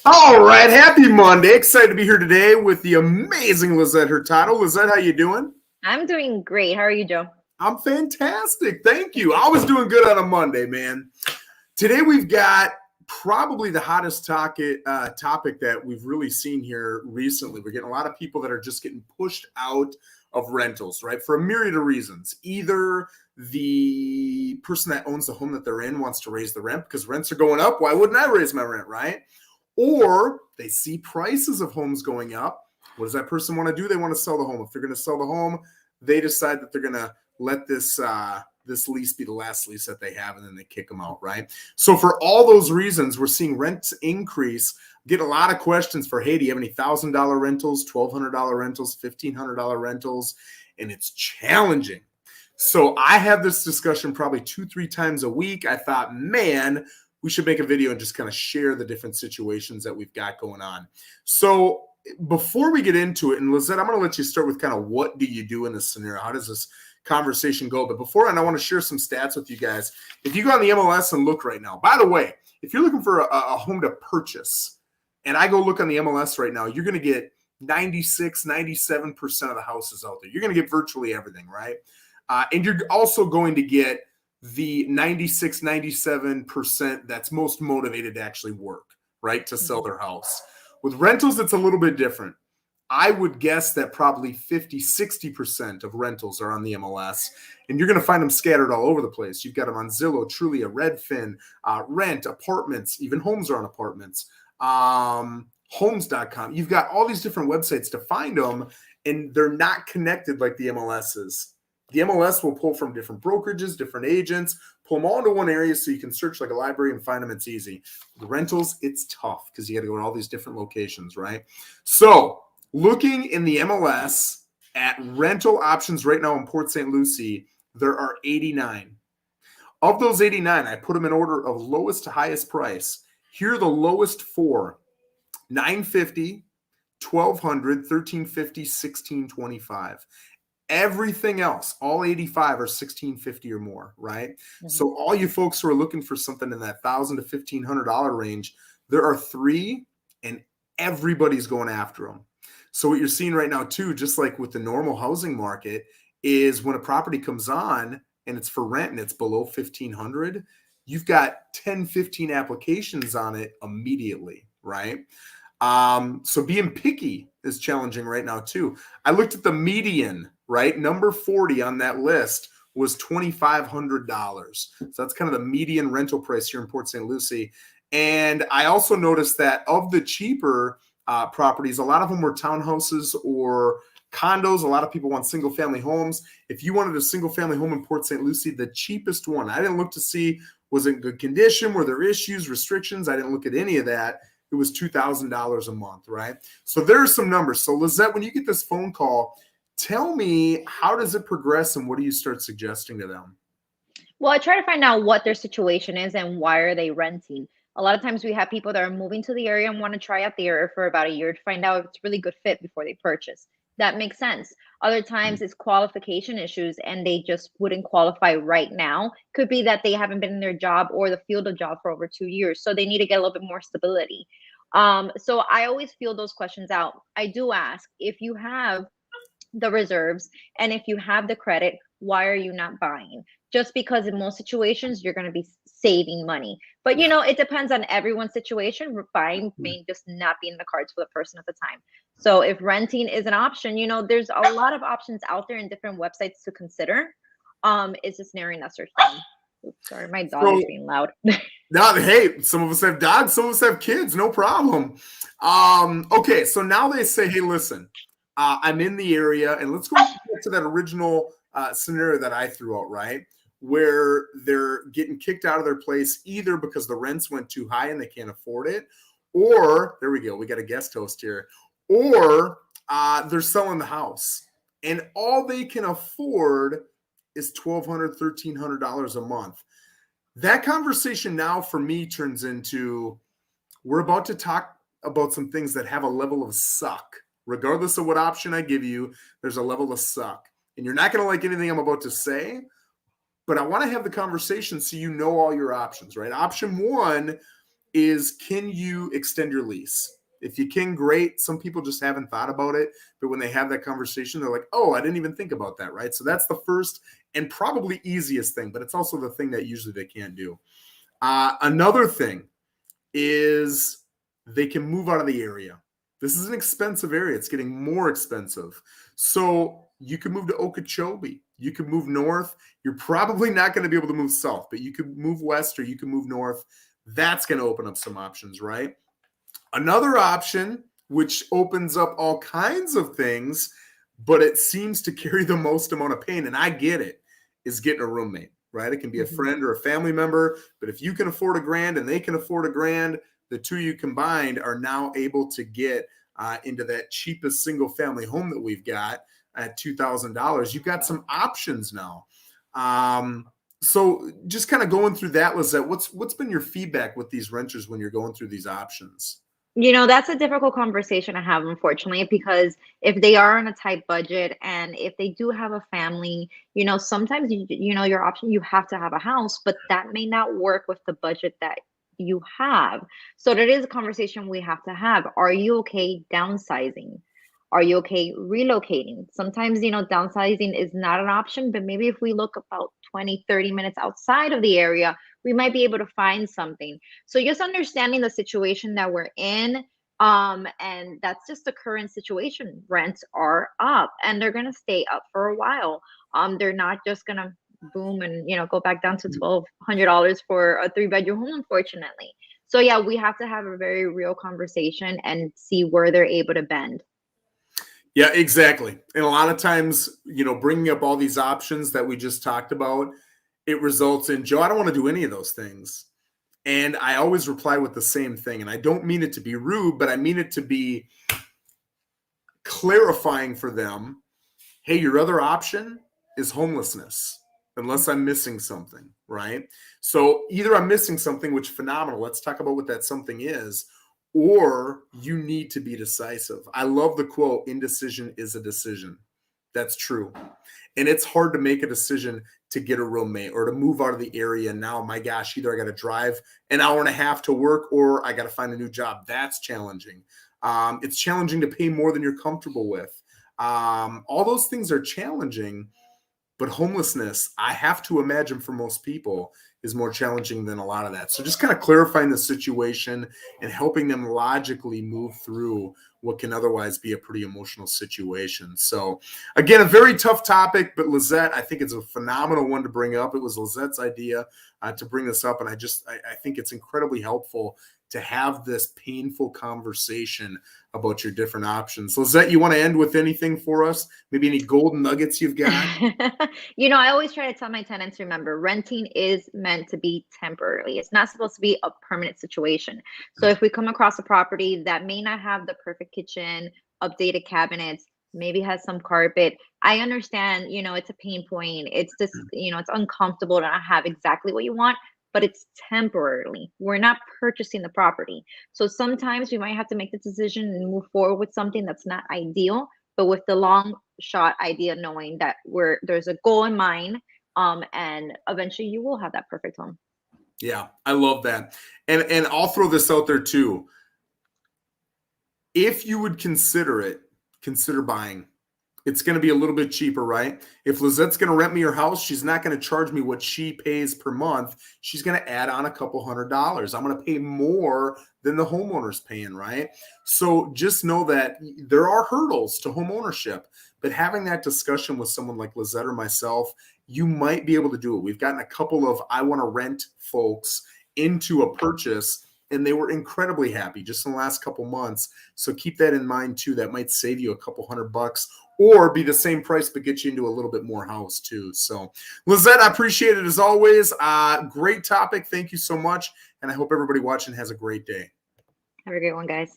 All right, happy Monday. Excited to be here today with the amazing Lissette Hurtado. Lissette, how you doing? I'm doing great. How are you, Joe? I'm fantastic. Thank you. I was doing good on a Monday, man. Today we've got probably the hottest topic that we've really seen here recently. We're getting a lot of people that are just getting pushed out of rentals, right? For a myriad of reasons. Either the person that owns the home that they're in wants to raise the rent because rents are going up. Why wouldn't I raise my rent, right? Or they see prices of homes going up. What does that person want to do? They want to sell the home. If they're going to sell the home, they decide that they're going to let this lease be the last lease that they have, and then they kick them out, right? So for all those reasons, we're seeing rents increase. Get a lot of questions for, hey, do you have any $1,000 rentals, $1,200 rentals, $1,500 rentals? And it's challenging. So I have this discussion probably 2-3 times a week. I thought, man, we should make a video and just kind of share the different situations that we've got going on. So before we get into it, and Lissette, I'm going to let you start with kind of what do you do in this scenario? How does this conversation go? But before, and I want to share some stats with you guys. If you go on the MLS and look right now, by the way, if you're looking for a home to purchase, and I go look on the MLS right now, you're going to get 96, 97% of the houses out there. You're going to get virtually everything, right? And you're also going to get the 96, 97% that's most motivated to actually work, right, to sell their house. With rentals, it's a little bit different. I would guess that probably 50, 60% of rentals are on the MLS, and you're going to find them scattered all over the place. You've got them on Zillow, Trulia, Redfin, Rent, Apartments, even homes are on Apartments, Homes.com. You've got all these different websites to find them, and they're not connected like the MLS is. The MLS will pull from different brokerages, different agents, pull them all into one area so you can search like a library and find them. It's easy. The rentals, it's tough because you got to go to all these different locations, right? So looking in the MLS at rental options right now in Port St. Lucie, there are 89. Of those 89, I put them in order of lowest to highest price. Here are the lowest four: $950, $1,200, $1,350, $1,625. Everything else, all 85 are $1,650 or more, right? Mm-hmm. So all you folks who are looking for something in that $1,000 to $1,500 range, there are 3, and everybody's going after them. So what you're seeing right now too, just like with the normal housing market, is when a property comes on and it's for rent and it's below $1,500, you've got 10, 15 applications on it immediately, right? So being picky is challenging right now too. I looked at the median, right? Number 40 on that list was $2,500. So that's kind of the median rental price here in Port St. Lucie. And I also noticed that of the cheaper properties, a lot of them were townhouses or condos. A lot of people want single family homes. If you wanted a single family home in Port St. Lucie, the cheapest one, I didn't look to see, was it in good condition? Were there issues, restrictions? I didn't look at any of that. It was $2,000 a month, right? So there are some numbers. So Lissette, when you get this phone call, tell me, how does it progress and what do you start suggesting to them? Well, I try to find out what their situation is and why are they renting. A lot of times we have people that are moving to the area and want to try out the area for about a year to find out if it's a really good fit before they purchase. That makes sense. Other times it's qualification issues and they just wouldn't qualify right now. Could be that they haven't been in their job or the field of job for over 2 years. So they need to get a little bit more stability. So I always feel those questions out. I do ask, if you have the reserves and if you have the credit, why are you not buying? Just because in most situations you're going to be saving money, but it depends on everyone's situation. Buying may just not be in the cards for the person at the time. So if renting is an option, there's a lot of options out there and different websites to consider. It's just narrowing that search down. Oops, sorry, my dog is being loud. No, hey, some of us have dogs, some of us have kids, no problem. Okay, so now they say, hey, listen, I'm in the area, and let's go back to that original scenario that I threw out, right? Where they're getting kicked out of their place either because the rents went too high and they can't afford it, or, there we go, we got a guest host here, or they're selling the house, and all they can afford is $1,200, $1,300 a month. That conversation now for me turns into, we're about to talk about some things that have a level of suck. Regardless of what option I give you, there's a level of suck. And you're not going to like anything I'm about to say, but I want to have the conversation so you know all your options, right? Option one is, can you extend your lease? If you can, great. Some people just haven't thought about it, but when they have that conversation, they're like, oh, I didn't even think about that, right? So that's the first and probably easiest thing, but it's also the thing that usually they can't do. Another thing is they can move out of the area. This is an expensive area. It's getting more expensive. So you can move to Okeechobee. You can move north. You're probably not going to be able to move south, but you could move west or you can move north. That's going to open up some options, right? Another option, which opens up all kinds of things, but it seems to carry the most amount of pain, and I get it, is getting a roommate, right? It can be a friend or a family member, but if you can afford $1,000 and they can afford $1,000, the two of you combined are now able to get into that cheapest single family home that we've got at $2,000. You've got some options now. So just kind of going through that, Lissette, what's been your feedback with these renters when you're going through these options? That's a difficult conversation to have, unfortunately, because if they are on a tight budget and if they do have a family, sometimes your option, you have to have a house, but that may not work with the budget that you have. So that is a conversation we have to have. Are you okay downsizing? Are you okay relocating? Sometimes, downsizing is not an option, but maybe if we look about 20, 30 minutes outside of the area, we might be able to find something. So just understanding the situation that we're in, and that's just the current situation. Rents are up and they're gonna stay up for a while. They're not just gonna boom and go back down to $1,200 for a 3-bedroom home, unfortunately. So yeah, we have to have a very real conversation and see where they're able to bend. Yeah, exactly. And a lot of times, bringing up all these options that we just talked about, it results in, Joe, I don't want to do any of those things. And I always reply with the same thing. And I don't mean it to be rude, but I mean it to be clarifying for them. Hey, your other option is homelessness, unless I'm missing something, right? So either I'm missing something, which phenomenal. Let's talk about what that something is, or you need to be decisive. I love the quote, indecision is a decision. That's true. And it's hard to make a decision to get a roommate or to move out of the area. Now, my gosh, either I got to drive an hour and a half to work or I got to find a new job. That's challenging. It's challenging to pay more than you're comfortable with. All those things are challenging, but homelessness, I have to imagine for most people, is more challenging than a lot of that. So just kind of clarifying the situation and helping them logically move through what can otherwise be a pretty emotional situation. So again, a very tough topic, but Lissette, I think it's a phenomenal one to bring up. It was Lisette's idea to bring this up. And I think it's incredibly helpful to have this painful conversation about your different options. Lissette, you want to end with anything for us? Maybe any golden nuggets you've got? I always try to tell my tenants, remember, renting is meant to be temporarily. It's not supposed to be a permanent situation. So if we come across a property that may not have the perfect kitchen, updated cabinets, maybe has some carpet, I understand, it's a pain point. It's just, it's uncomfortable to not have exactly what you want, but it's temporarily. We're not purchasing the property. So sometimes we might have to make the decision and move forward with something that's not ideal, but with the long shot idea, knowing that there's a goal in mind, and eventually you will have that perfect home. Yeah, I love that. And I'll throw this out there too. If you would consider buying. It's going to be a little bit cheaper, right? If Lisette's going to rent me her house, she's not going to charge me what she pays per month. She's going to add on a couple $100. I'm going to pay more than the homeowner's paying, right? So just know that there are hurdles to home ownership, but having that discussion with someone like Lissette or myself, you might be able to do it. We've gotten a couple of I want to rent folks into a purchase, and they were incredibly happy just in the last couple months. So keep that in mind too. That might save you a couple $100 or be the same price, but get you into a little bit more house too. So Lissette, I appreciate it as always. Great topic. Thank you so much. And I hope everybody watching has a great day. Have a great one, guys.